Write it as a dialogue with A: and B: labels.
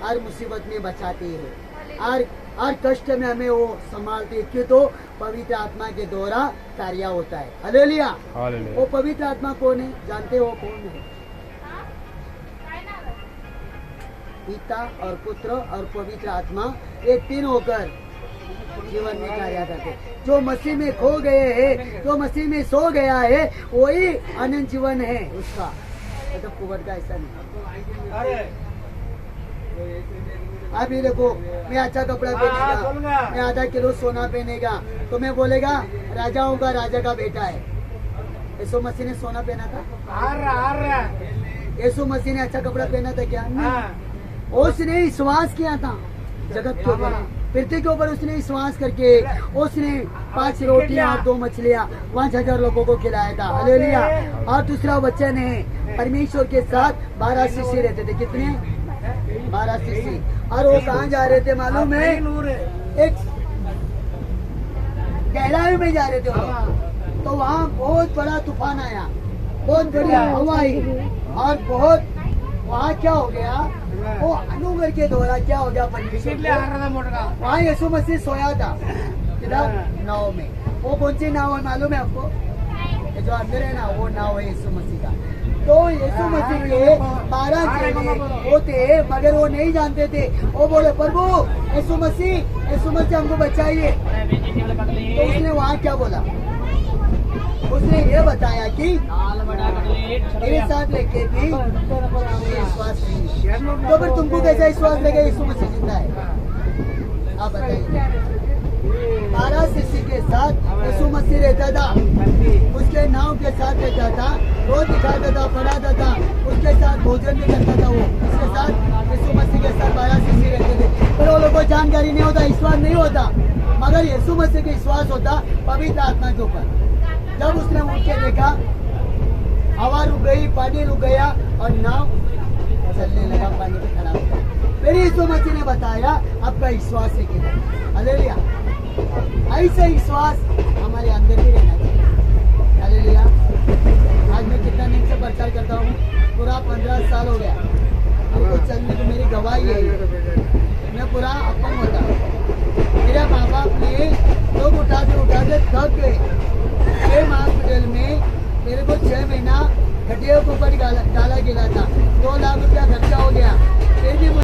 A: हर मुसीबत में बचाते हैं, हर कष्ट में हमें वो संभालते हैं। क्यों? तो पवित्र आत्मा के द्वारा कार्य होता है। हालेलुया। वो पवित्र आत्मा कौन है? जानते हो कौन है? पिता और पुत्र और पवित्र आत्मा एक तीन होकर जीवन में कार्य करते। जो मसीह में खो गए हैं, जो मसीह में सो गया है, वही अनंत जीवन है उसका। मतलब कुबड़ का ऐसा नहीं। अभी देखो, मैं अच्छा कपड़ा पहनेगा, मैं आधा किलो सोना पहनेगा, तो मैं बोलेगा राजाओं का राजा का बेटा है। यीशु मसीह ने सोना पहना था? यीशु मसीह ने अच्छा कपड़ा पहना था क्या? उसने विश्वास किया था जगत के ऊपर, पृथ्वी के ऊपर। उसने विश्वास करके उसने 5 रोटियां और 2 मछलियां 5000 लोगों को खिलाया था। हालेलुया। और दूसरा वचन है, परमेश्वर के साथ 12 शिष्य रहते थे। कितने? 12 शिष्य। और वो कहाँ जा रहे थे मालूम है? एक गहराई में जा रहे थे वो। तो वहाँ बहुत बड़ा तूफान आया, बहुत बड़ी हवा आई, और बहुत वहाँ क्या हो गया? वो अनुग्रह के द्वारा क्या हो गया? वहाँ यीशु मसीह सोया था। किधर? नाव में। वो कौन सी नाव है मालूम है आपको? ये जो अंदर है ना, वो नाव है यीशु मसीह का। तो यीशु मसीह के 12 चेले होते, मगर वो नहीं जानते थे। वो बोले प्रभु यीशु मसीह हमको बचाइए। तो उसने वहाँ क्या बोला? उसने ये बताया कि मेरे साथ लेके भी विश्वास नहीं, तो फिर तुमको कैसा विश्वास लेगा यीशु मसीह जिंदा है? आप बताइए। 12 शिष्य के साथ यीशु मसीह रहता था, उसके नाव के साथ रहता था, रोज दिखाता था, पढ़ाता था, उसके साथ भोजन भी करता था। वो उसके साथ यीशु मसीह के साथ 12 शिष्य रहते थे। पर वो लोगों को जानकारी नहीं होता, विश्वास नहीं होता, मगर यीशु मसीह का विश्वास होता पवित्र आत्मा के ऊपर। जब उसने उठ के देखा, हवा रुक गई, पानी रुक गया और नाव चलने लगा, पानी पे खड़ा हो गया। फिर यीशु मसीह ने बताया आपका विश्वास है किधर? हालेलुया। ऐसा विश्वास हमारे अंदर ही रहना चाहिए। हालेलुया। आज मैं कितना दिन से प्रचार करता हूँ? पूरा 15 साल हो गया हमको चलने की। मेरी गवाही है, मैं पूरा अपंग होता। मेरे माँ बाप ने लोग उठाते थक गए। हॉस्पिटल में मेरे को 6 महीना खटिया के ऊपर डाला गया था। 2 लाख रुपया खर्चा हो गया, फिर भी